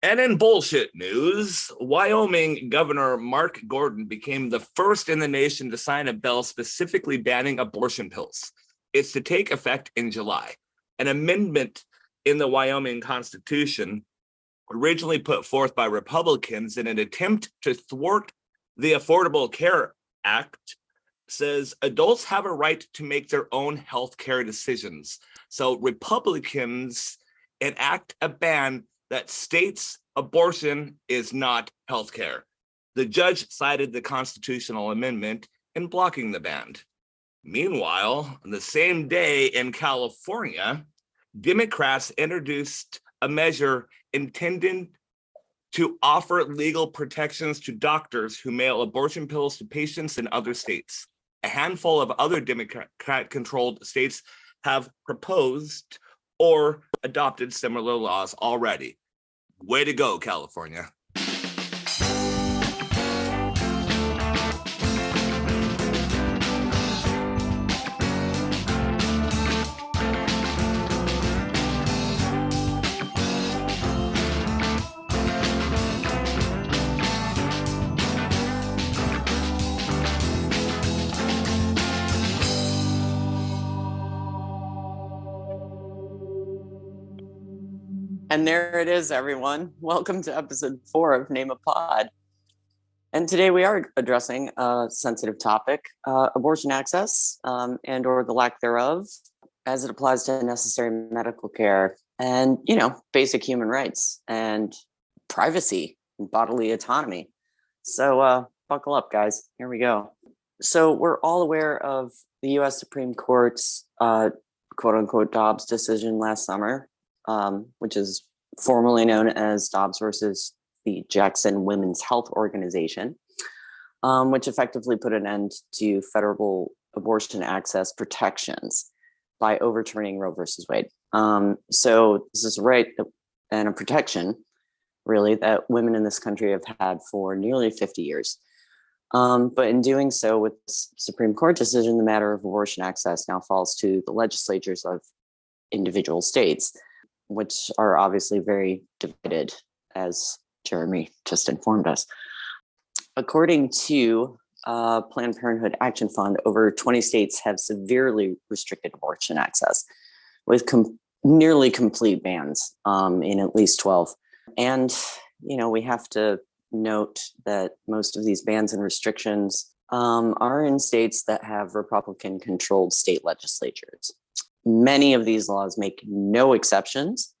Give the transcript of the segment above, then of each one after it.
And in bullshit news, Wyoming Governor Mark Gordon became the first in the nation to sign a bill specifically banning abortion pills. It's to take effect in July. An amendment in the Wyoming Constitution, originally put forth by Republicans in an attempt to thwart the Affordable Care Act, says adults have a right to make their own health care decisions. So Republicans enact a ban that states abortion is not health care. The judge cited the constitutional amendment in blocking the ban. Meanwhile, the same day in California, Democrats introduced a measure intended to offer legal protections to doctors who mail abortion pills to patients in other states. A handful of other Democrat-controlled states have proposed or adopted similar laws already. Way to go, California. And there it is, everyone. Welcome to episode 4 of Name a Pod. And today we are addressing a sensitive topic, abortion access and or the lack thereof as it applies to necessary medical care and, basic human rights and privacy and bodily autonomy. So buckle up, guys. Here we go. So we're all aware of the U.S. Supreme Court's quote-unquote Dobbs decision last summer, which is formerly known as Dobbs versus the Jackson Women's Health Organization, which effectively put an end to federal abortion access protections by overturning Roe versus Wade. So this is a right and a protection, really, that women in this country have had for nearly 50 years. But in doing so, with the Supreme Court decision, the matter of abortion access now falls to the legislatures of individual states, which are obviously very divided, as Jeremy just informed us. According to Planned Parenthood Action Fund, over 20 states have severely restricted abortion access, with nearly complete bans in at least 12. And, we have to note that most of these bans and restrictions are in states that have Republican-controlled state legislatures. Many of these laws make no exceptions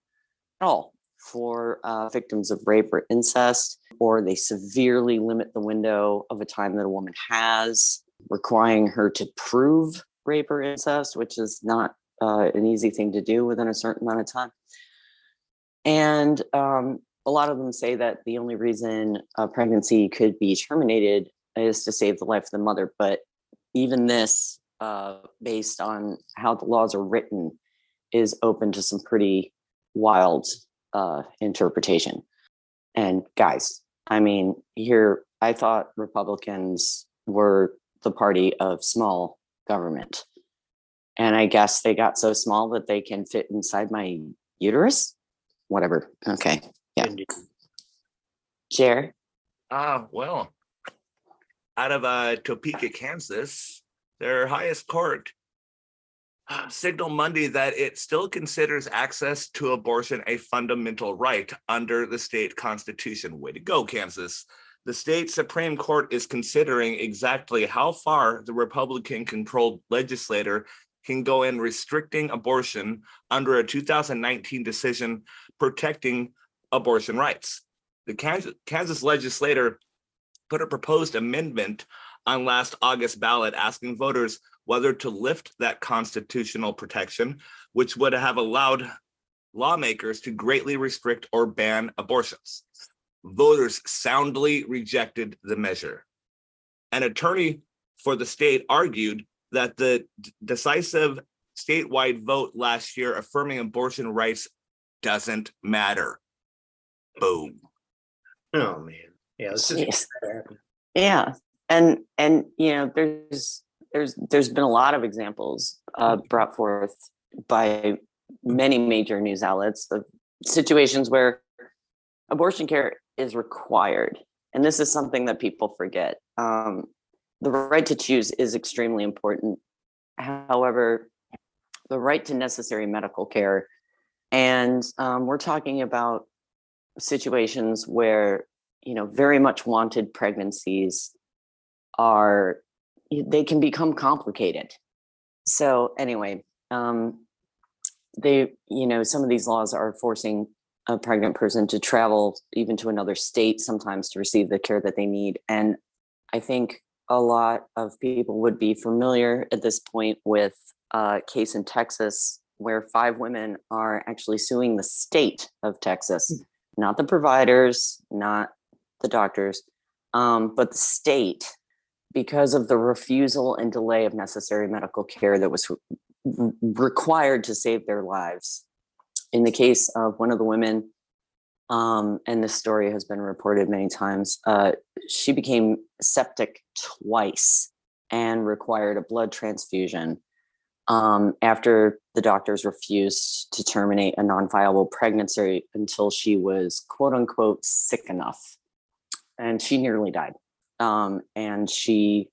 at all for victims of rape or incest, or they severely limit the window of a time that a woman has, requiring her to prove rape or incest, which is not an easy thing to do within a certain amount of time. And a lot of them say that the only reason a pregnancy could be terminated is to save the life of the mother. But even this, based on how the laws are written, is open to some pretty wild interpretation. And guys, here, I thought Republicans were the party of small government. And I guess they got so small that they can fit inside my uterus? Whatever. Okay. Yeah. Jer? Well, out of Topeka, Kansas, their highest court signaled Monday that it still considers access to abortion a fundamental right under the state constitution. Way to go, Kansas. The state Supreme Court is considering exactly how far the Republican-controlled legislature can go in restricting abortion under a 2019 decision protecting abortion rights. The Kansas legislator put a proposed amendment on last August ballot asking voters whether to lift that constitutional protection, which would have allowed lawmakers to greatly restrict or ban abortions. Voters soundly rejected the measure. An attorney for the state argued that the decisive statewide vote last year affirming abortion rights doesn't matter. Boom. Oh man. Yeah, this is yeah. And there's been a lot of examples brought forth by many major news outlets of situations where abortion care is required. And this is something that people forget. The right to choose is extremely important. However, the right to necessary medical care, and we're talking about situations where, very much wanted pregnancies they can become complicated. So anyway, some of these laws are forcing a pregnant person to travel even to another state sometimes to receive the care that they need. And I think a lot of people would be familiar at this point with a case in Texas where 5 women are actually suing the state of Texas, not the providers, not the doctors, but the state, because of the refusal and delay of necessary medical care that was required to save their lives. In the case of one of the women, and this story has been reported many times, she became septic twice and required a blood transfusion after the doctors refused to terminate a non-viable pregnancy until she was quote unquote sick enough. And she nearly died. And she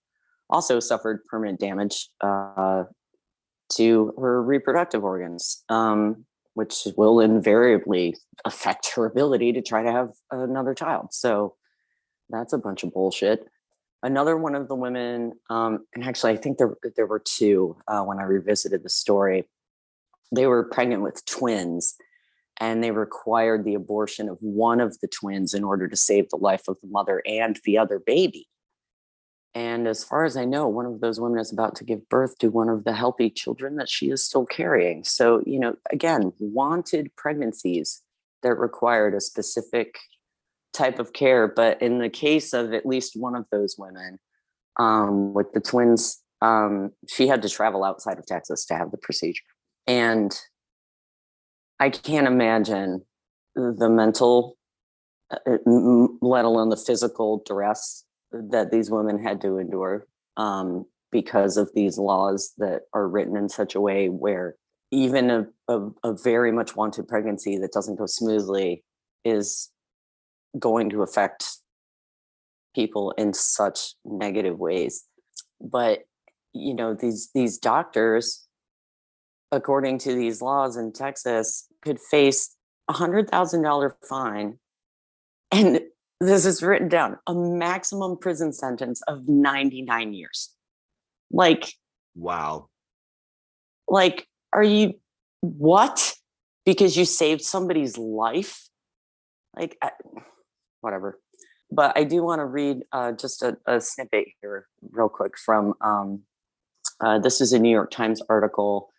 also suffered permanent damage to her reproductive organs, which will invariably affect her ability to try to have another child. So that's a bunch of bullshit. Another one of the women, and actually I think there were 2 when I revisited the story, they were pregnant with twins and they required the abortion of one of the twins in order to save the life of the mother and the other baby. And as far as I know, one of those women is about to give birth to one of the healthy children that she is still carrying. So, again, wanted pregnancies that required a specific type of care. But in the case of at least one of those women, with the twins, she had to travel outside of Texas to have the procedure. And I can't imagine the mental, let alone the physical duress that these women had to endure because of these laws that are written in such a way where even a very much wanted pregnancy that doesn't go smoothly is going to affect people in such negative ways. But these doctors, according to these laws in Texas, could face $100,000 fine, and this is written down, a maximum prison sentence of 99 years. Wow. Are you what? Because you saved somebody's life? Whatever. But I do want to read just a snippet here real quick from, this is a New York Times article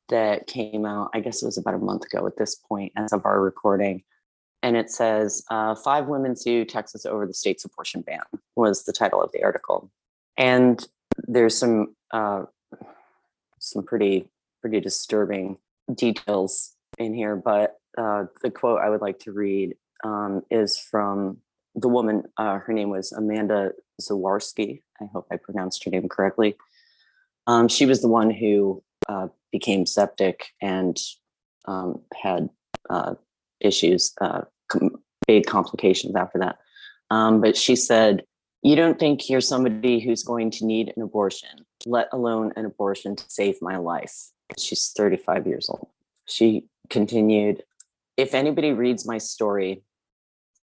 that came out, I guess it was about a month ago at this point as of our recording. And it says, 5 women sue Texas over the state's abortion ban was the title of the article. And there's some pretty disturbing details in here. But the quote I would like to read is from the woman. Her name was Amanda Zawarski. I hope I pronounced her name correctly. She was the one who became septic and had issues, big complications after that. But she said, "You don't think you're somebody who's going to need an abortion, let alone an abortion to save my life." She's 35 years old. She continued, "If anybody reads my story,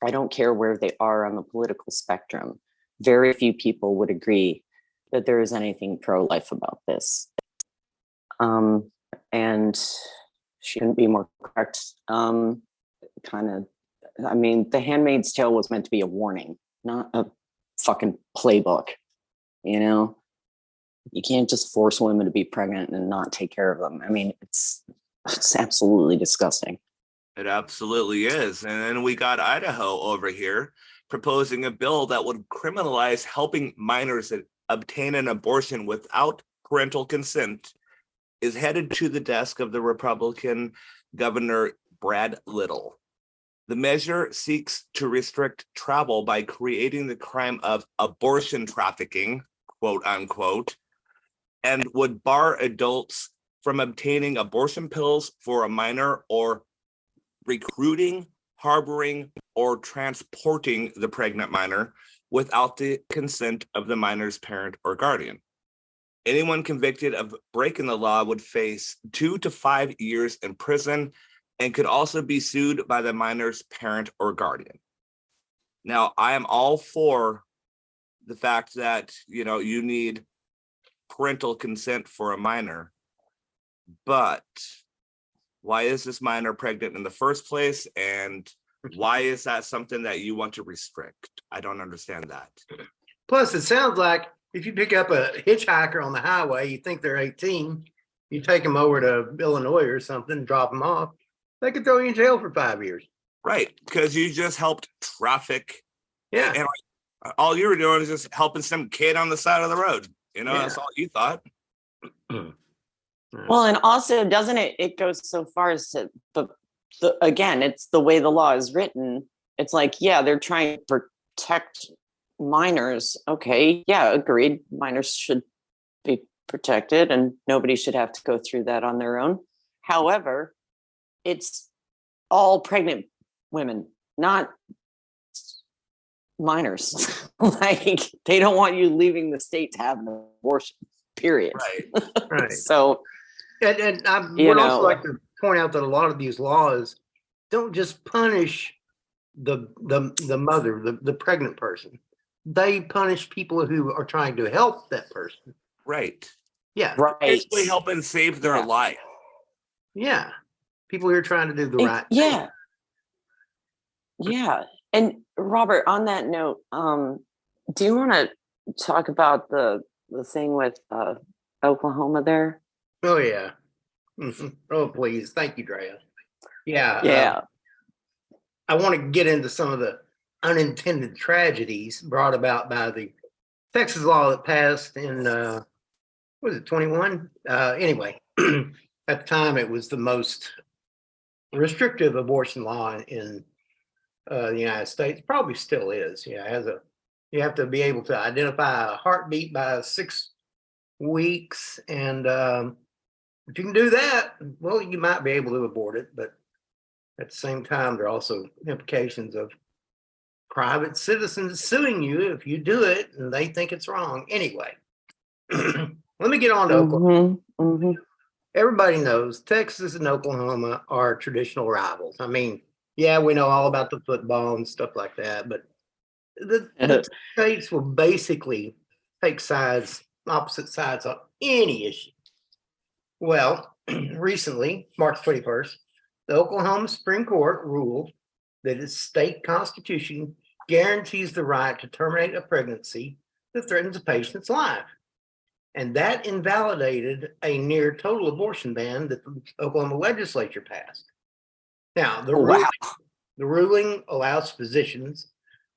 I don't care where they are on the political spectrum. Very few people would agree that there is anything pro-life about this." And she couldn't be more correct. The Handmaid's Tale was meant to be a warning, not a fucking playbook. You can't just force women to be pregnant and not take care of them. It's absolutely disgusting. It absolutely is. And then we got Idaho over here proposing a bill that would criminalize helping minors obtain an abortion without parental consent, is headed to the desk of the Republican Governor Brad Little. The measure seeks to restrict travel by creating the crime of abortion trafficking, quote unquote, and would bar adults from obtaining abortion pills for a minor or recruiting, harboring, or transporting the pregnant minor without the consent of the minor's parent or guardian. Anyone convicted of breaking the law would face 2 to 5 years in prison and could also be sued by the minor's parent or guardian. Now, I am all for the fact that, you need parental consent for a minor, but why is this minor pregnant in the first place? And why is that something that you want to restrict? I don't understand that. Plus, it sounds like if you pick up a hitchhiker on the highway, you think they're 18, you take them over to Illinois or something, drop them off, they could throw you in jail for 5 years. Right, because you just helped traffic. Yeah. And all you were doing is just helping some kid on the side of the road. That's all you thought. Well, and also, doesn't it goes so far as to again, it's the way the law is written. It's like, yeah, they're trying to protect minors. Okay, yeah, agreed. Minors should be protected and nobody should have to go through that on their own. However, it's all pregnant women, not minors. Like, they don't want you leaving the state to have an abortion, period. Right. So, and I would also like to point out that a lot of these laws don't just punish the mother, the pregnant person. They punish people who are trying to help that person. Right. Yeah. Right. Basically helping save their life. Yeah. People who are trying to do the right thing. Yeah. Yeah. And Robert, on that note, do you want to talk about the thing with Oklahoma there? Oh, yeah. Oh, please. Thank you, Drea. Yeah. Yeah. I want to get into some of the unintended tragedies brought about by the Texas law that passed in, was it 21? Anyway, at the time, it was the most restrictive abortion law in the United States. Probably still is. Yeah, you have to be able to identify a heartbeat by 6 weeks, and if you can do that, well, you might be able to abort it. But at the same time, there are also implications of private citizens suing you if you do it and they think it's wrong. Anyway, let me get on to Oklahoma. Mm-hmm. Everybody knows Texas and Oklahoma are traditional rivals. I mean, yeah, we know all about the football and stuff like that, but the states will basically take opposite sides on any issue. Well, recently, March 21st, the Oklahoma Supreme Court ruled that its state constitution guarantees the right to terminate a pregnancy that threatens a patient's life. And that invalidated a near total abortion ban that the Oklahoma legislature passed. Now, the ruling allows physicians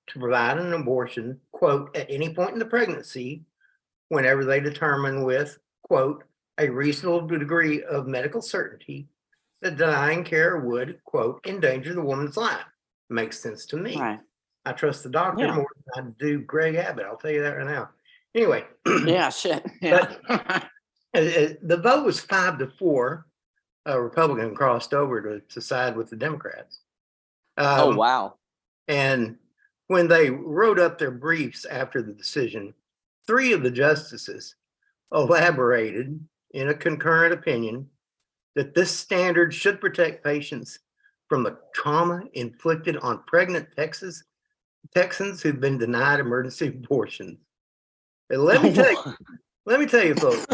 to provide an abortion, quote, at any point in the pregnancy, whenever they determine with, quote, a reasonable degree of medical certainty that denying care would, quote, endanger the woman's life. Makes sense to me. Right. I trust the doctor more than I do Greg Abbott. I'll tell you that right now. Anyway. Yeah, shit. Yeah. The vote was 5-4. A Republican crossed over to side with the Democrats. Oh, wow. And when they wrote up their briefs after the decision, 3 of the justices elaborated in a concurrent opinion that this standard should protect patients from the trauma inflicted on pregnant Texans who've been denied emergency abortions. And let me tell you, folks,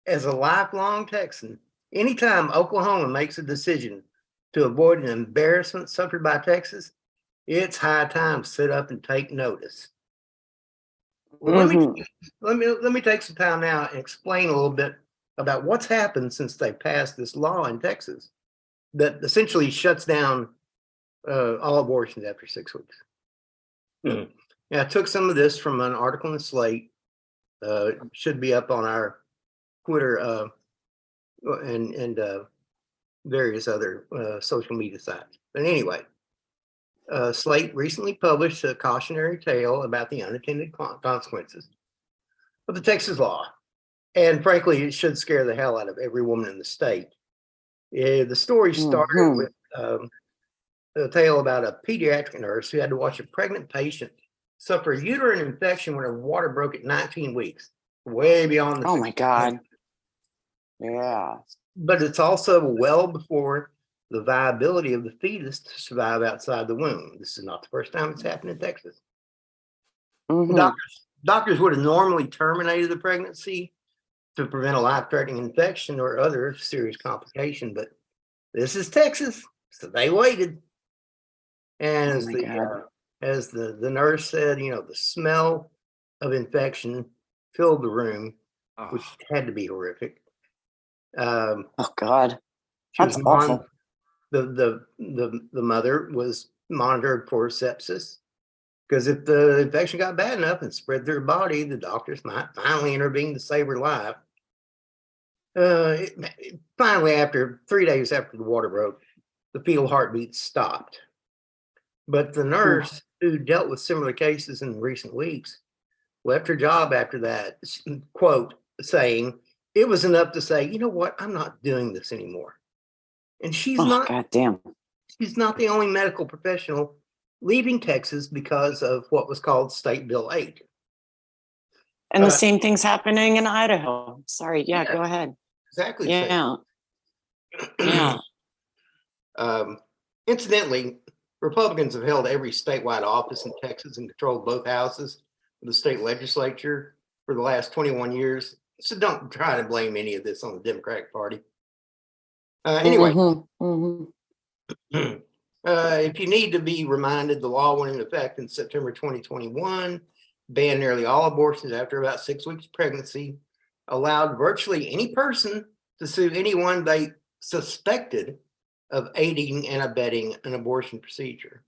as a lifelong Texan, anytime Oklahoma makes a decision to avoid an embarrassment suffered by Texas, it's high time to sit up and take notice. Well, let me take some time now and explain a little bit about what's happened since they passed this law in Texas that essentially shuts down all abortions after 6 weeks. Now, I took some of this from an article in Slate. It should be up on our Twitter and various other social media sites. But anyway, Slate recently published a cautionary tale about the unintended consequences of the Texas law. And frankly, it should scare the hell out of every woman in the state. The story started with a tale about a pediatric nurse who had to watch a pregnant patient suffer a uterine infection when her water broke at 19 weeks, way beyond the. Oh my God. Yeah. But it's also well before the viability of the fetus to survive outside the womb. This is not the first time it's happened in Texas. Mhm. Doctors would have normally terminated the pregnancy to prevent a life-threatening infection or other serious complication, but this is Texas, so they waited. And Oh my God. as the nurse said, the smell of infection filled the room, which Oh, had to be horrific. Oh God. She was That's awful. the mother was monitored for sepsis, because if the infection got bad enough and spread through her body, the doctors might finally intervene to save her life. Finally, after 3 days after the water broke, the fetal heartbeat stopped. But the nurse who dealt with similar cases in recent weeks left her job after that, quote, saying, "It was enough to say, you know what, I'm not doing this anymore." And she's Oh not God damn. the only medical professional leaving Texas because of what was called State Bill 8. And the same thing's happening in Idaho. Sorry. Yeah, Yeah. go ahead. Exactly. Yeah. Yeah. Incidentally, Republicans have held every statewide office in Texas and controlled both houses of the state legislature for the last 21 years. So don't try to blame any of this on the Democratic Party. Anyway, if you need to be reminded, the law went into effect in September 2021, banned nearly all abortions after about 6 weeks of pregnancy, allowed virtually any person to sue anyone they suspected of aiding and abetting an abortion procedure.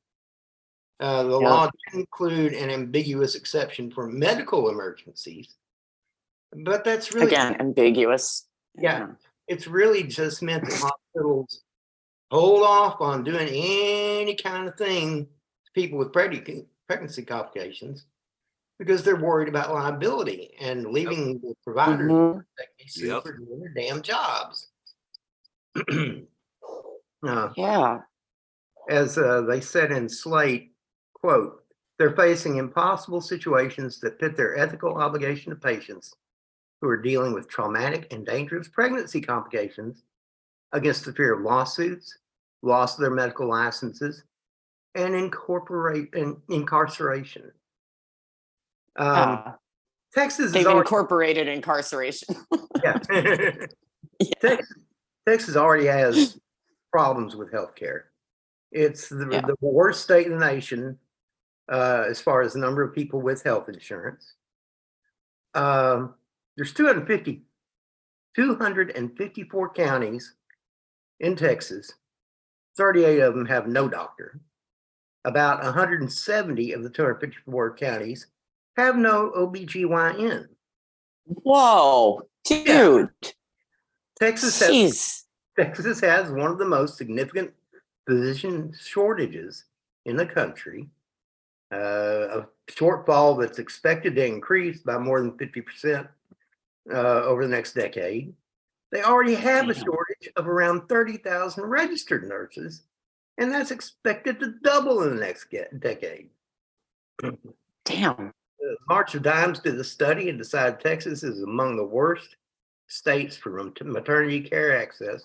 The law did include an ambiguous exception for medical emergencies, but that's really, again, ambiguous. yeah, it's really just meant that hospitals hold off on doing any kind of thing to people with pregnancy complications because they're worried about liability and leaving the providers that be sued for doing their damn jobs. Yeah. As they said in Slate, quote, "They're facing impossible situations that pit their ethical obligation to patients who are dealing with traumatic and dangerous pregnancy complications against the fear of lawsuits, loss of their medical licenses, and incarceration." Texas They've is already, incorporated incarceration. yeah. Texas already has problems with healthcare. It's the worst state in the nation as far as the number of people with health insurance. There's 254 counties in Texas. 38 of them have no doctor. About 170 of the 254 counties have no OBGYN. Whoa, dude. Yeah. Texas Jeez. has one of the most significant physician shortages in the country. A shortfall that's expected to increase by more than 50% over the next decade. They already have a shortage of around 30,000 registered nurses, and that's expected to double in the next decade. Damn. March of Dimes did a study and decided Texas is among the worst states for maternity care access.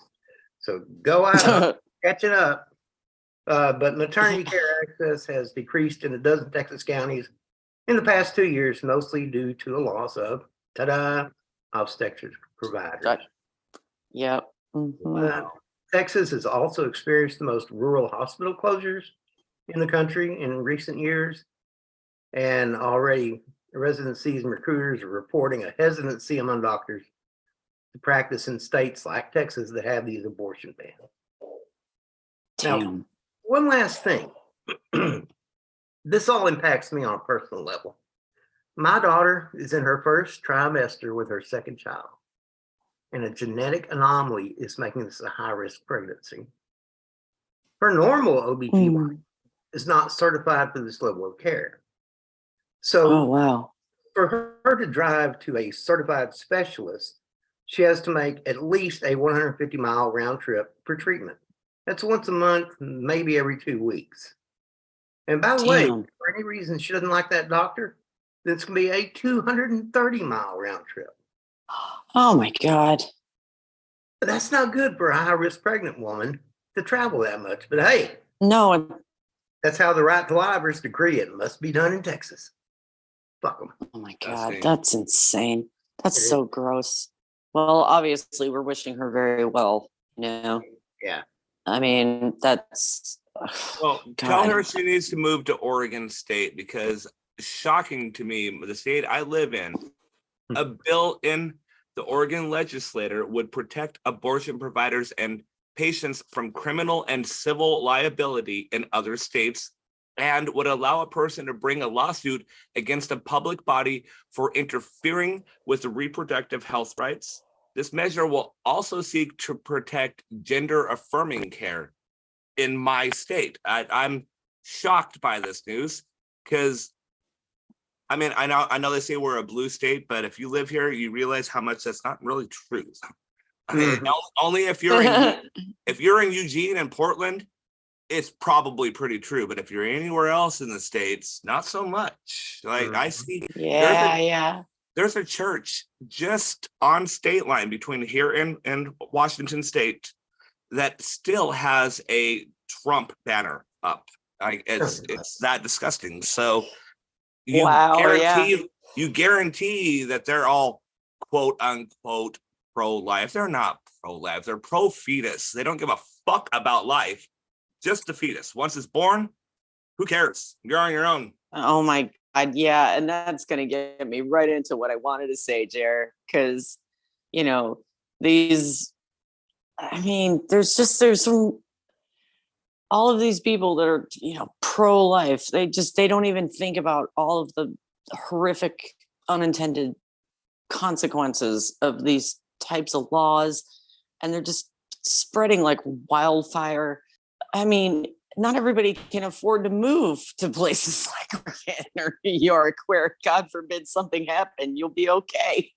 So go out, catching up. But maternity care access has decreased in a dozen Texas counties in the past 2 years, mostly due to the loss of, obstetric providers. Yep. Texas has also experienced the most rural hospital closures in the country in recent years. And already residencies and recruiters are reporting a hesitancy among doctors to practice in states like Texas that have these abortion bans. Now, one last thing. This all impacts me on a personal level. My daughter is in her first trimester with her second child, and a genetic anomaly is making this a high-risk pregnancy. Her normal OBGYN is not certified for this level of care. So for her to drive to a certified specialist, she has to make at least a 150-mile round trip for treatment. That's once a month, maybe every 2 weeks. And by the way, Damn. for any reason she doesn't like that doctor, it's going to be a 230-mile round trip. Oh my God. But that's not good for a high-risk pregnant woman to travel that much. But hey, No. that's how the right to livers decree it. Must be done in Texas. Fuck them. Oh my That's God. neat. That's insane. That's It is. so gross. Well, obviously, we're wishing her very well. Yeah. I mean, that's. Well, tell God. her she needs to move to Oregon State, because shocking to me, the state I live in, a bill in the Oregon legislature would protect abortion providers and patients from criminal and civil liability in other states, and would allow a person to bring a lawsuit against a public body for interfering with the reproductive health rights. This measure will also seek to protect gender affirming care in my state. I'm shocked by this news, because I mean, I know they say we're a blue state, but if you live here, you realize how much that's not really true. Mhm. Only if you're in Eugene and Portland, it's probably pretty true. But if you're anywhere else in the states, not so much. Like I see, Yeah. there's a church just on state line between here and Washington State that still has a Trump banner up. Like it's that disgusting. So Wow, you guarantee that they're all quote unquote pro-life. They're not pro-life. They're pro-fetus. They don't give a fuck about life. Just the fetus. Once it's born, who cares? You're on your own. Oh my God. Yeah. And that's going to get me right into what I wanted to say, Jer, because, there's some, all of these people that are, pro-life, they don't even think about all of the horrific unintended consequences of these types of laws. And they're just spreading like wildfire. I mean, not everybody can afford to move to places like Oregon or New York, where God forbid something happen, you'll be okay.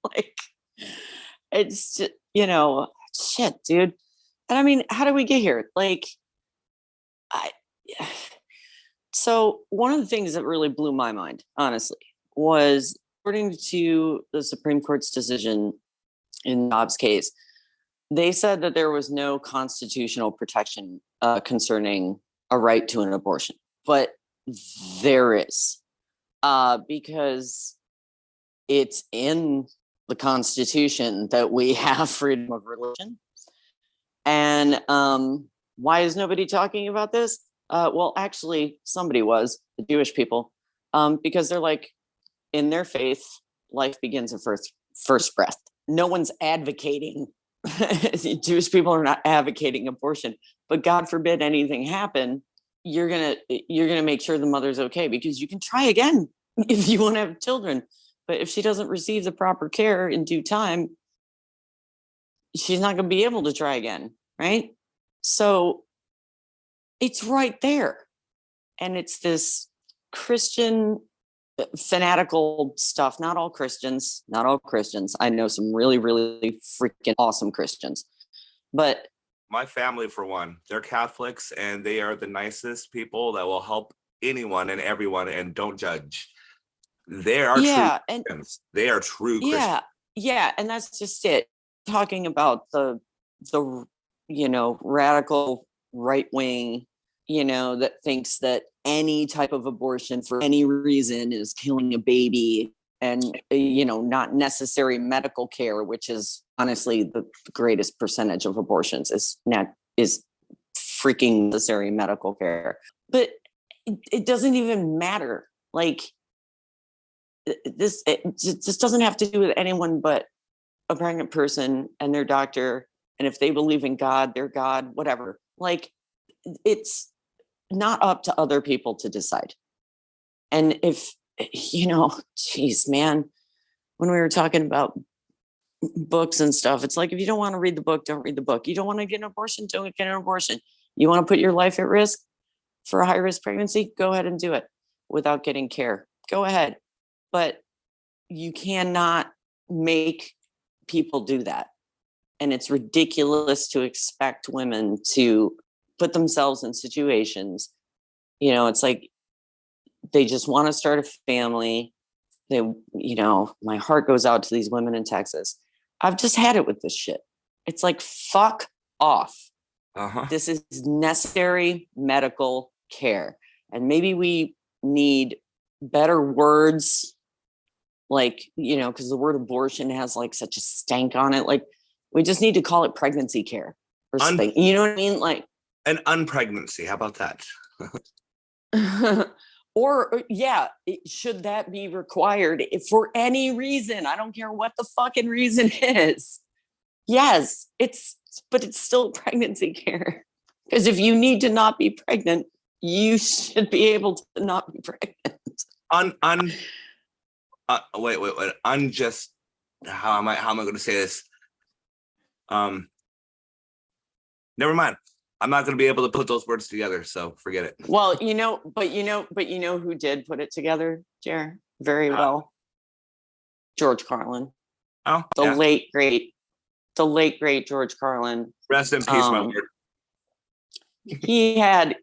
Like it's just, shit, dude. And I mean, how do we get here? Like, so one of the things that really blew my mind, honestly, was according to the Supreme Court's decision in Dobbs' case, they said that there was no constitutional protection concerning a right to an abortion, but there is, because it's in the Constitution that we have freedom of religion. And why is nobody talking about this? Well, actually, somebody was, the Jewish people, because they're like, in their faith, life begins at first breath. No one's advocating. Jewish people are not advocating abortion, but God forbid anything happen, you're gonna make sure the mother's okay, because you can try again if you want to have children. But if she doesn't receive the proper care in due time, she's not going to be able to try again, right? So it's right there. And it's this Christian fanatical stuff. Not all Christians. I know some really, really freaking awesome Christians. But my family, for one, they're Catholics, and they are the nicest people that will help anyone and everyone and don't judge. They are true Christians. They are true Christians. Yeah, and that's just it. Talking about the radical right wing, that thinks that any type of abortion for any reason is killing a baby, and not necessary medical care, which is honestly the greatest percentage of abortions is freaking necessary medical care. But it doesn't even matter. Like, this doesn't have to do with anyone but a pregnant person and their doctor. And if they believe in God, their God, whatever. Like, it's not up to other people to decide. And if, geez, man, when we were talking about books and stuff, it's like, if you don't want to read the book, don't read the book. You don't want to get an abortion, don't get an abortion. You want to put your life at risk for a high risk pregnancy, go ahead and do it without getting care. Go ahead. But you cannot make people do that. And it's ridiculous to expect women to put themselves in situations, it's like they just want to start a family. My heart goes out to these women in Texas. I've just had it with this shit. It's like, fuck off. This is necessary medical care. And maybe we need better words, like, because the word abortion has like such a stank on it. Like, we just need to call it pregnancy care or something. You know what I mean? Like an unpregnancy. How about that? Should that be required for any reason? I don't care what the fucking reason is. Yes, but it's still pregnancy care. Because if you need to not be pregnant, you should be able to not be pregnant. Wait. Unjust. How am I going to say this? Never mind. I'm not going to be able to put those words together, so forget it. Well, but who did put it together, Jer? Very well. George Carlin. Oh, the late great George Carlin. Rest in peace, my lord. He had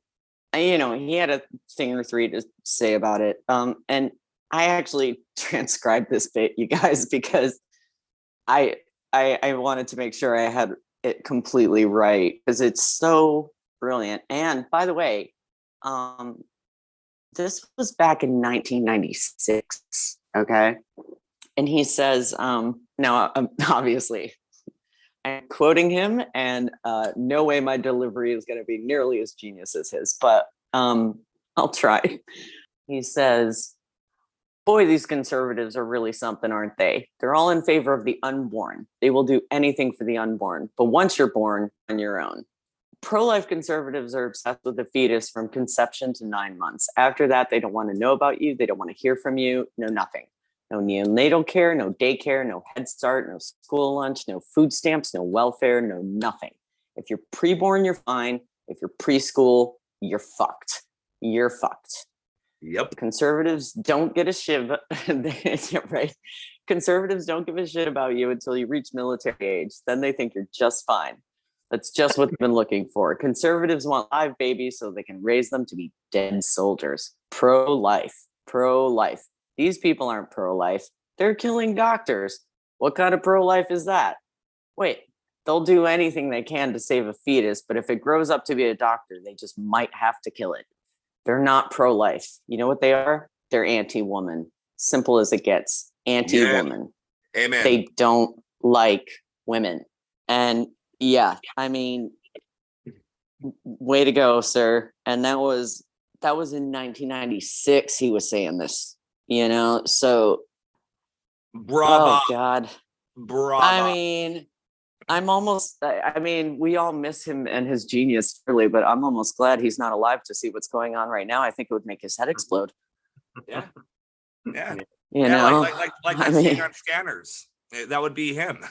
a thing or three to say about it. And I actually transcribed this bit, you guys, because I wanted to make sure I had it completely right, because it's so brilliant. And by the way, this was back in 1996. Okay. And he says, now obviously I'm quoting him, and no way my delivery is going to be nearly as genius as his, but I'll try. He says, boy, these conservatives are really something, aren't they? They're all in favor of the unborn. They will do anything for the unborn. But once you're born, on your own. Pro-life conservatives are obsessed with the fetus from conception to 9 months. After that, they don't want to know about you. They don't want to hear from you. No, nothing. No neonatal care, no daycare, no Head Start, no school lunch, no food stamps, no welfare, no nothing. If you're preborn, you're fine. If you're preschool, you're fucked. You're fucked. Yep. Conservatives don't get a shiv. Right? Conservatives don't give a shit about you until you reach military age. Then they think you're just fine. That's just what they've been looking for. Conservatives want live babies so they can raise them to be dead soldiers. Pro-life. Pro-life. These people aren't pro-life. They're killing doctors. What kind of pro-life is that? Wait, they'll do anything they can to save a fetus, but if it grows up to be a doctor, they just might have to kill it. They're not pro-life. You know what they are? They're anti-woman. Simple as it gets. Anti-woman. Yeah. Amen. They don't like women. And yeah, I mean, way to go, sir. And that was in 1996 he was saying this, so bravo. Oh God. Bravo. I mean, we all miss him and his genius really, but I'm almost glad he's not alive to see what's going on right now. I think it would make his head explode. Yeah. Yeah. Like I I've mean, seen on Scanners. That would be him.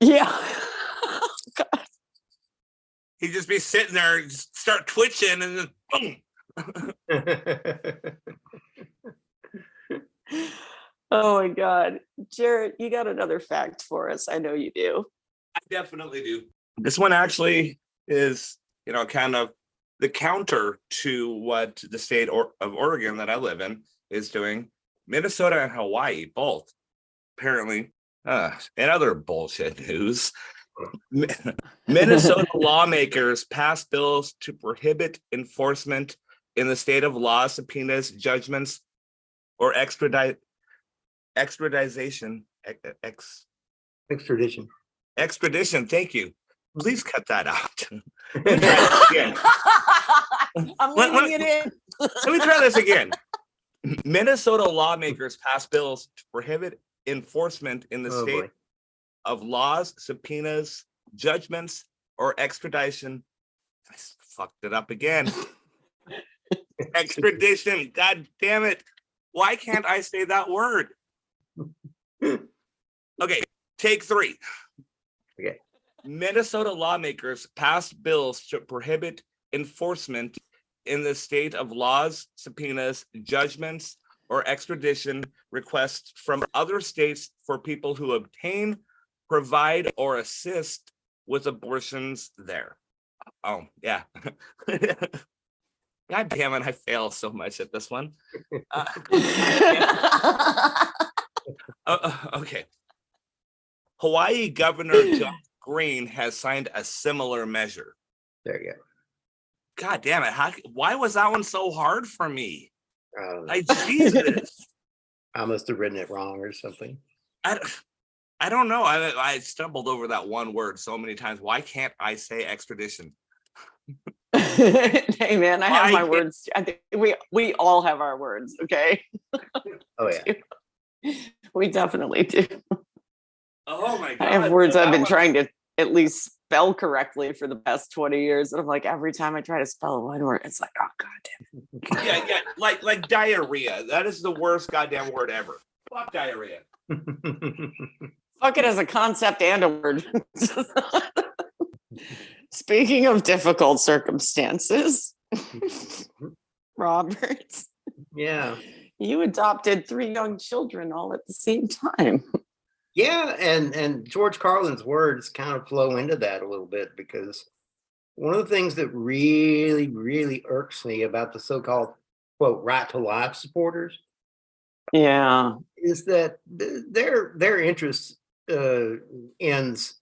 Yeah. God. He'd just be sitting there and just start twitching and then boom. Oh my God. Jared, you got another fact for us. I know you do. I definitely do. This one actually is, kind of the counter to what the state of Oregon that I live in is doing. Minnesota and Hawaii, both, apparently, and other bullshit news. Minnesota lawmakers passed bills to prohibit enforcement in the state of law, subpoenas, judgments, or extradition. Thank you. Please cut that out. I'm leaving it in. Let me try this again. Minnesota lawmakers passed bills to prohibit enforcement in the state of laws, subpoenas, judgments, or extradition. I fucked it up again. Extradition. God damn it. Why can't I say that word? Okay, take 3. Okay. Minnesota lawmakers passed bills to prohibit enforcement in the state of laws, subpoenas, judgments, or extradition requests from other states for people who obtain, provide or assist with abortions there. Oh, yeah. God damn it, I fail so much at this one. Okay. Hawaii Governor John Green has signed a similar measure. There you go. God damn it. Why was that one so hard for me? I don't know. Like, Jesus. I must have written it wrong or something. I don't know. I stumbled over that one word so many times. Why can't I say extradition? Hey man, I have my words. I think we all have our words, okay? Oh yeah. We definitely do. Oh my God. I have words I've been trying to at least spell correctly for the past 20 years. And I'm like, every time I try to spell one word, it's like, oh God damn. Yeah. Like diarrhea. That is the worst goddamn word ever. Fuck diarrhea. Fuck it as a concept and a word. Speaking of difficult circumstances, Robert. Yeah. You adopted 3 young children all at the same time. Yeah, and George Carlin's words kind of flow into that a little bit, because one of the things that really, really irks me about the so-called, quote, right to life supporters, Yeah, is that their interest ends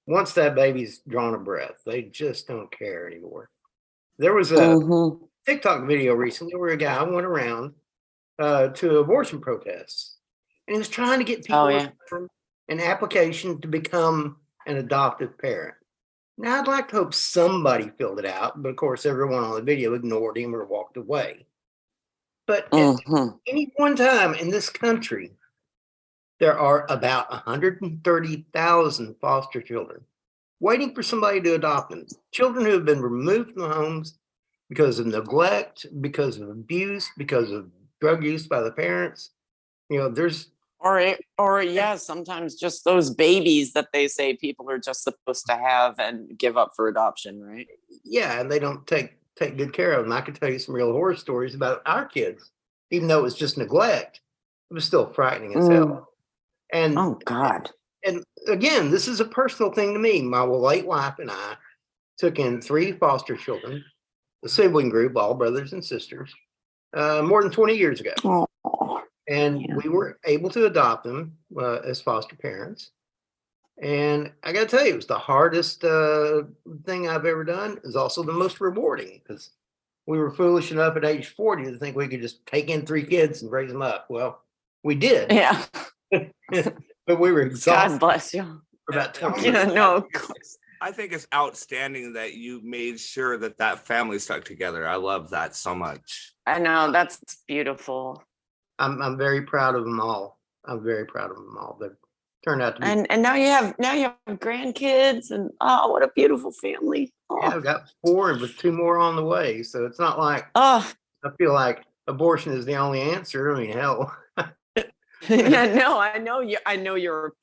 once that baby's drawn a breath. They just don't care anymore. There was a TikTok video recently where a guy went around to abortion protests, and he was trying to get people an application to become an adoptive parent. Now, I'd like to hope somebody filled it out, but of course, everyone on the video ignored him or walked away. But at any one time in this country, there are about 130,000 foster children waiting for somebody to adopt them. Children who have been removed from the homes because of neglect, because of abuse, because of drug use by the parents. You know, there's sometimes just those babies that they say people are just supposed to have and give up for adoption, right? Yeah, and they don't take good care of them. I could tell you some real horror stories about our kids, even though it was just neglect. It was still frightening as hell. And oh God. And again, this is a personal thing to me. My late wife and I took in 3 foster children, a sibling group, all brothers and sisters, more than 20 years ago. And we were able to adopt them as foster parents. And I got to tell you, it was the hardest thing I've ever done. It was also the most rewarding, because we were foolish enough at age 40 to think we could just take in 3 kids and raise them up. Well, we did. Yeah. But we were exhausted. God bless you. For about 20 years. Yeah, no. I think it's outstanding that you made sure that family stuck together. I love that so much. I know, that's beautiful. I'm very proud of them all. I'm very proud of them all. They've turned out to be. And now you have grandkids, and oh, what a beautiful family. Oh. Yeah, I've got 4 with 2 more on the way. So it's not like I feel like abortion is the only answer. I mean, hell. Yeah, no, I know you're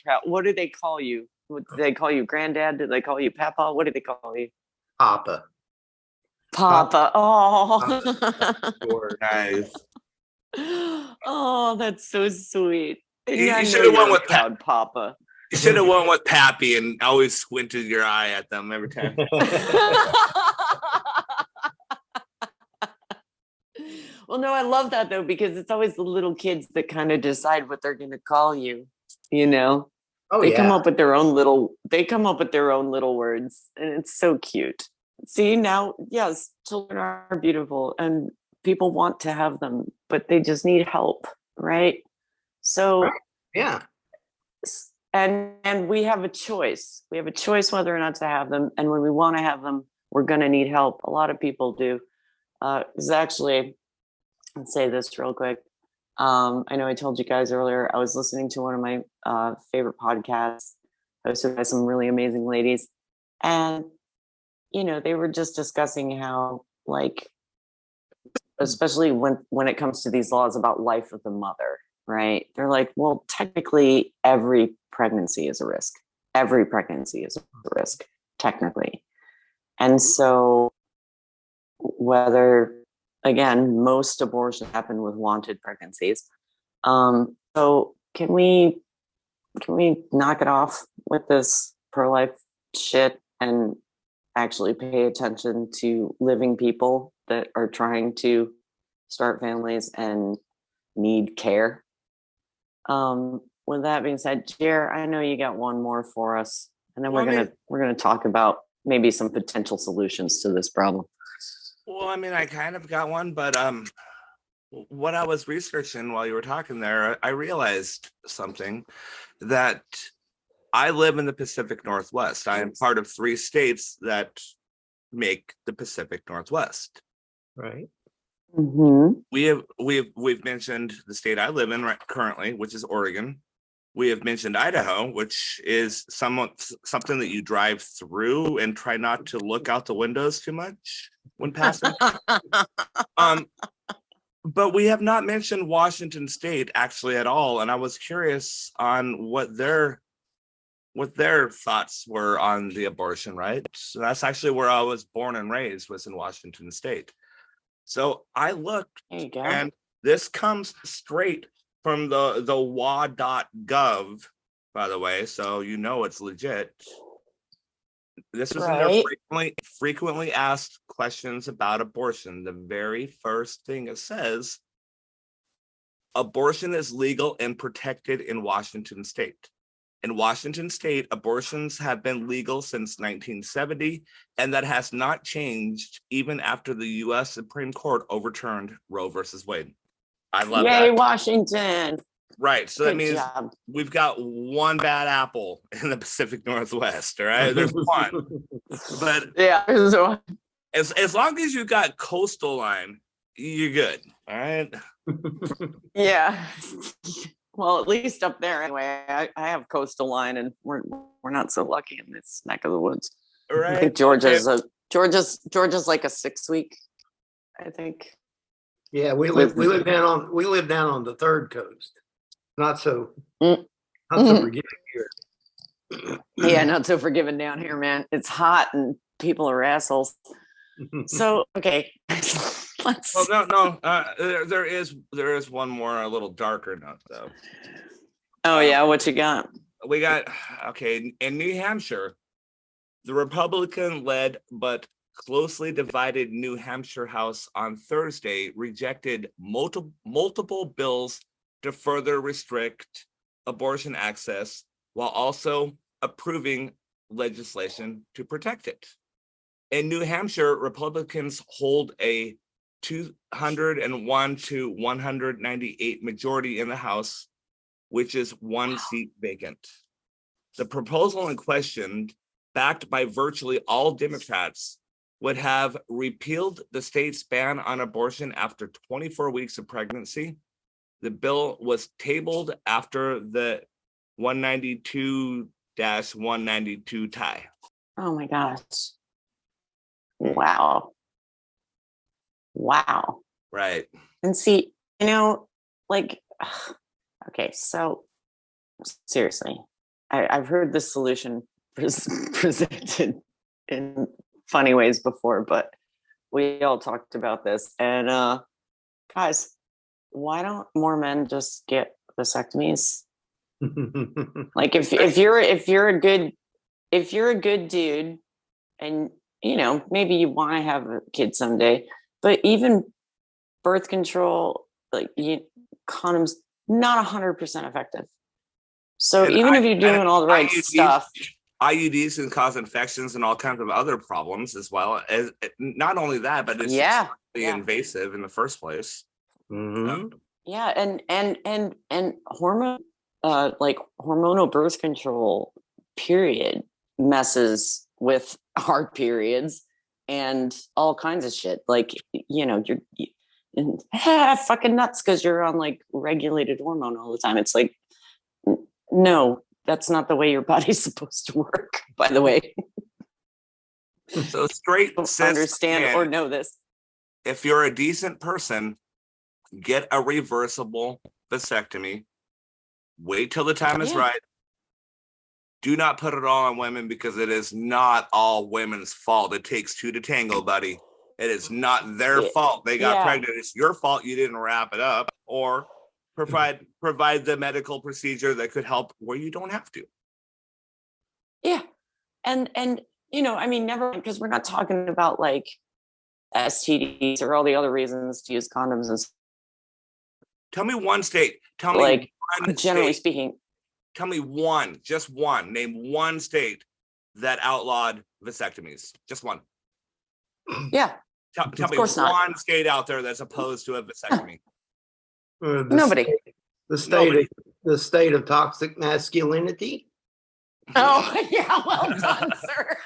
proud. What do they call you? What, do they call you granddad? Do they call you papa? What do they call you? Papa. Oh. Nice. Oh, that's so sweet. You should have won with proud papa. You should have won with Pappy and always squinted your eye at them every time. Well, no, I love that though, because it's always the little kids that kind of decide what they're going to call you, you know? They come up with their own little words, and it's so cute. See, now, yes, children are beautiful and people want to have them, but they just need help, right? So, yeah. And we have a choice. We have a choice whether or not to have them. And when we want to have them, we're going to need help. A lot of people do. It's actually, let's say this real quick. I know I told you guys earlier, I was listening to one of my favorite podcasts hosted by some really amazing ladies. And, you know, they were just discussing how, like, especially when it comes to these laws about life of the mother, right? They're like, well, technically every pregnancy is a risk. Every pregnancy is a risk, technically. And so whether, again, most abortions happen with wanted pregnancies. So can we can we knock it off with this pro-life shit and actually pay attention to living people that are trying to start families and need care? With that being said, Jer, I know you got one more for us, and then we're gonna talk about maybe some potential solutions to this problem. Well, I mean, I kind of got one, but what I was researching while you were talking there, I realized something, that I live in the Pacific Northwest. I am part of 3 states that make the Pacific Northwest. Right. Mm-hmm. We've mentioned the state I live in currently, which is Oregon. We have mentioned Idaho, which is something that you drive through and try not to look out the windows too much when passing. But we have not mentioned Washington State actually at all, and I was curious on what their thoughts were on the abortion right. So that's actually where I was born and raised, was in Washington State. So I looked, and this comes straight from the wa.gov, by the way, so you know it's legit. This is in their frequently asked questions about abortion. The very first thing it says, abortion is legal and protected in Washington State. In Washington State, abortions have been legal since 1970, and that has not changed even after the U.S. Supreme Court overturned Roe versus Wade. I love that. Yay, Washington. Right. So that means we've got one bad apple in the Pacific Northwest. All right. There's one. But yeah, as long as you got coastal line, you're good. All right. Yeah. Well, at least up there anyway. I have coastal line, and we're not so lucky in this neck of the woods. Right. I think Georgia's like a 6 week, I think. Yeah, we live down on the third coast. Not so forgiving here. Yeah, not so forgiving down here, man. It's hot and people are assholes. So okay, let's. Well, no. There is one more, a little darker note though. Oh yeah, what you got? We got in New Hampshire, the Republican-led but closely divided New Hampshire House on Thursday rejected multiple bills to further restrict abortion access, while also approving legislation to protect it. In New Hampshire, Republicans hold a 201 to 198 majority in the House, which is one seat vacant. The proposal in question, backed by virtually all Democrats, would have repealed the state's ban on abortion after 24 weeks of pregnancy. The bill was tabled after the 192-192 tie. Oh my gosh. Wow. Right. And see, okay, so seriously, I've heard this solution presented in funny ways before, but we all talked about this. And guys, why don't more men just get vasectomies? Like if you're a good dude, and maybe you want to have a kid someday, but even birth control, condoms, not 100% effective. So and even if you're doing all the right stuff, IUDs can cause infections and all kinds of other problems as well. As not only that, but it's invasive in the first place. Mm-hmm. Yeah, and hormone, hormonal birth control, period, messes with our periods and all kinds of shit. You're fucking nuts because you're on regulated hormone all the time. It's like, no, that's not the way your body's supposed to work, by the way. So straight understand or know this. If you're a decent person, get a reversible vasectomy. Wait till the time is right. Do not put it all on women, because it is not all women's fault. It takes two to tango, buddy. It is not their fault they got pregnant. It's your fault you didn't wrap it up, or provide the medical procedure that could help where you don't have to. Yeah. And I mean, never, because we're not talking about like STDs or all the other reasons to use condoms and stuff. Tell me one state. Tell me Like, one generally state. speaking. Tell me one, just one. Name one state that outlawed vasectomies. Just one. Yeah. Tell me one state out there that's opposed to a vasectomy. Nobody. The state of toxic masculinity. Oh, yeah. Well done, sir.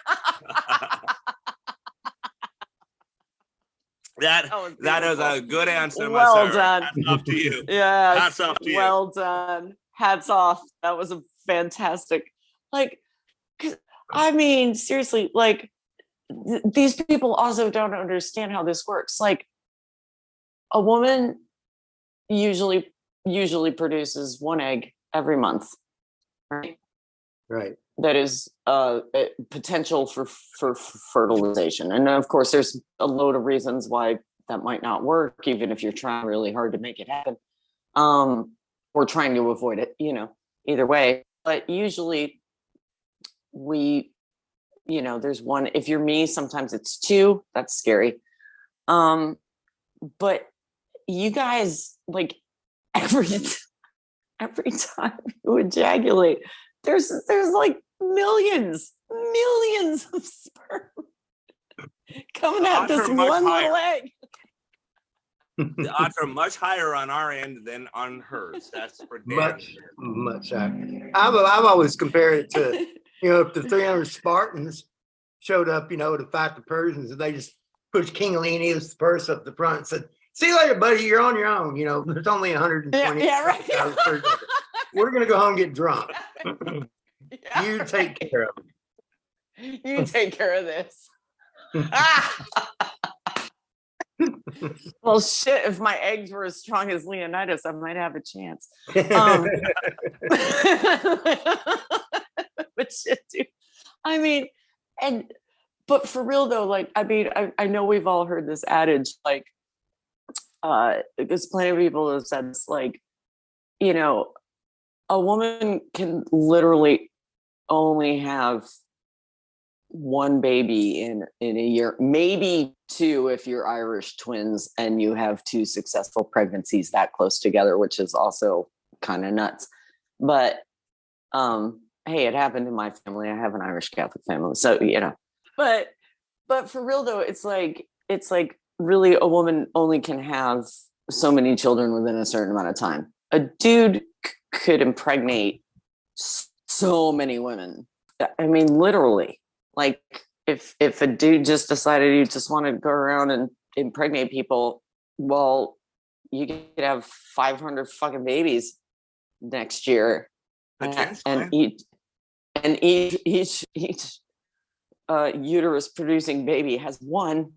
That is a good answer, my well sir. Done. Hats off to you. Yes. Hats off to you. Well done. Hats off. That was a fantastic. Like, I mean, seriously, like these people also don't understand how this works. Like, a woman usually produces one egg every month, right? Right. That is potential for fertilization. And of course, there's a load of reasons why that might not work, even if you're trying really hard to make it happen, or trying to avoid it, either way. But usually there's one. If you're me, sometimes it's two. That's scary. But you guys, like, every time you ejaculate, there's like millions of sperm coming at this one little egg. The odds are much higher on our end than on hers. That's for damn sure. Much higher. I've always compared it to, if the 300 Spartans showed up, to fight the Persians, and they just pushed King Leonidas I up the front and said, "See you later, buddy. You're on your own. There's only 120. Yeah, right. We're gonna go home and get drunk. Yeah, you take care of it. You take care of this." Well, shit, if my eggs were as strong as Leonidas, I might have a chance. But shit, dude. I mean, but for real though, like, I mean, I know we've all heard this adage, like, there's plenty of people who have said this, like, a woman can literally only have one baby in a year, maybe two if you're Irish twins and you have two successful pregnancies that close together, which is also kind of nuts. But hey, it happened in my family. I have an Irish Catholic family, so but for real though, it's like really a woman only can have so many children within a certain amount of time. A dude could impregnate so many women. I mean, literally. Like, if a dude just decided he just wanted to go around and impregnate people, well, you could have 500 fucking babies next year, and each uterus producing baby has one,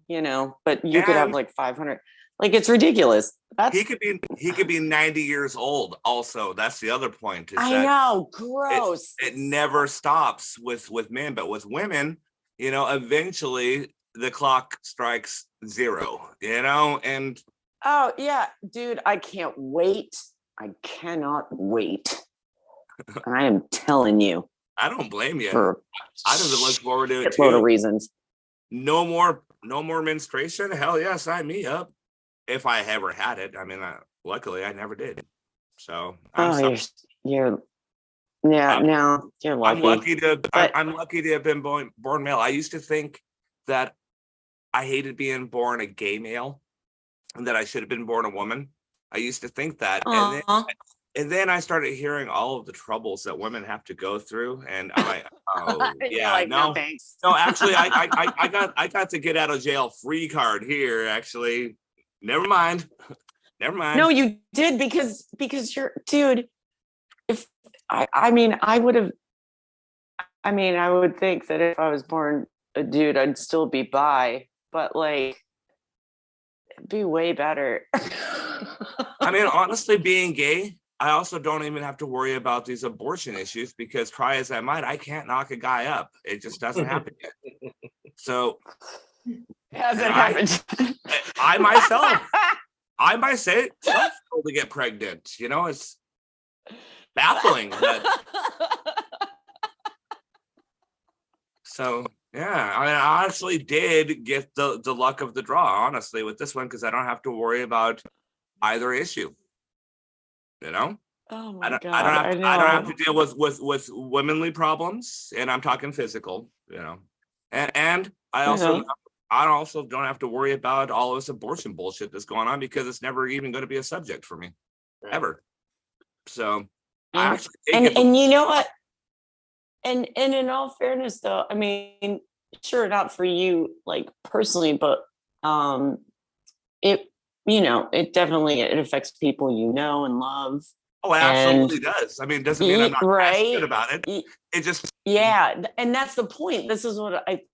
but you could have like 500. Like, it's ridiculous. He could be 90 years old. Also, that's the other point. I know, gross. It never stops with men, but with women, eventually the clock strikes zero. And oh yeah, dude, I can't wait. I cannot wait. I am telling you. I don't blame you. I don't look forward to it too. A load of reasons. No more menstruation. Hell yeah, sign me up. If I ever had it, I mean, luckily I never did. So you're lucky. I'm lucky to have been born male. I used to think that I hated being born a gay male, and that I should have been born a woman. I used to think that, and then I started hearing all of the troubles that women have to go through, and I'm like, oh yeah, like, no thanks. No, actually, I got to get out of jail free card here. Actually. Never mind. No, you did because you're, dude. If I would think that if I was born a dude, I'd still be bi, but like, it'd be way better. I mean, honestly, being gay, I also don't even have to worry about these abortion issues because, try as I might, I can't knock a guy up. It just doesn't happen yet. So. Hasn't happened. I myself, I might say some people to get pregnant. You know, it's baffling. So yeah, I mean, I honestly did get the luck of the draw, honestly, with this one, because I don't have to worry about either issue. You know, Oh my God, I don't have to deal with womanly problems, and I'm talking physical. You know, and I also don't have to worry about all this abortion bullshit that's going on, because it's never even going to be a subject for me, ever. So I actually and you know what? And in all fairness, though, I mean, sure, not for you like personally, but it it definitely it affects people you know and love. Oh, it absolutely does. I mean, it doesn't mean I'm not passionate about it. It just and that's the point. This is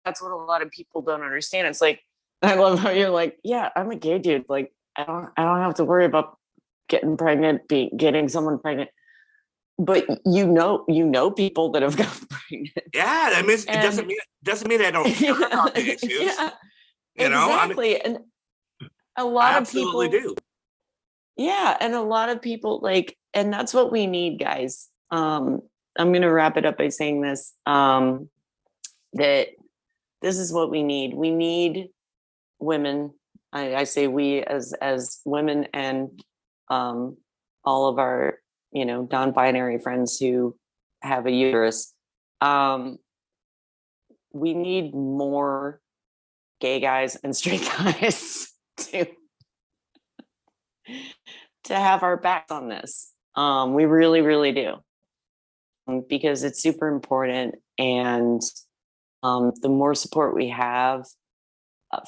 that's what a lot of people don't understand. It's like, I love how you're like, yeah, I'm a gay dude. Like, I don't have to worry about getting pregnant, getting someone pregnant. But you know people that have gotten pregnant. Yeah, I mean, it doesn't mean I don't care about the issues. Yeah, you know, exactly. And a lot of people absolutely do. Yeah, and a lot of people like, and that's what we need, guys. I'm gonna wrap it up by saying this. That this is what we need. We need women. I say we as women, and all of our non-binary friends who have a uterus. We need more gay guys and straight guys to have our backs on this. We really, really do, because it's super important. And the more support we have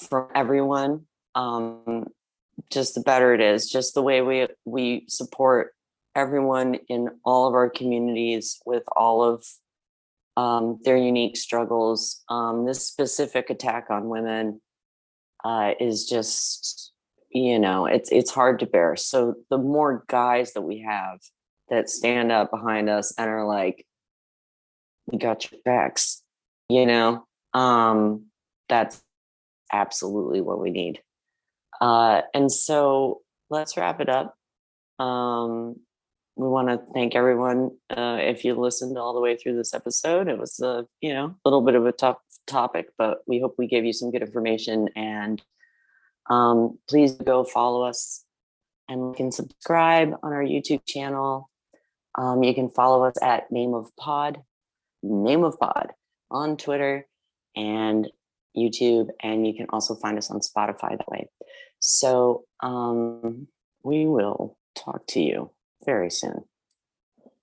from everyone, just the better it is. Just the way we support everyone in all of our communities with all of their unique struggles. This specific attack on women is just, it's hard to bear. So the more guys that we have that stand up behind us and are like, we got your backs, that's absolutely what we need. And so let's wrap it up. We want to thank everyone. If you listened all the way through this episode, it was a little bit of a tough topic, but we hope we gave you some good information. And please go follow us, and you can subscribe on our YouTube channel. You can follow us at Name of Pod on Twitter and YouTube, and you can also find us on Spotify that way. So we will talk to you very soon.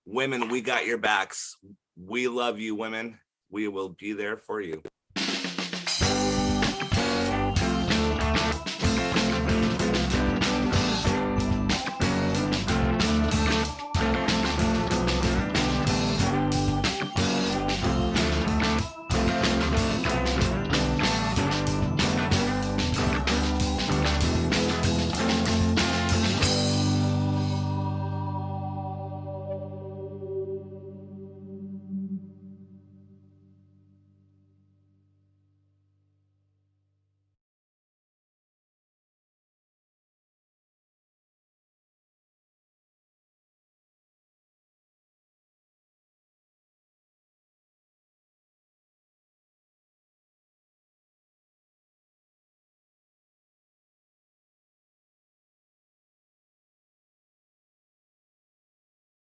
Women, we got your backs. We love you, women. We will be there for you.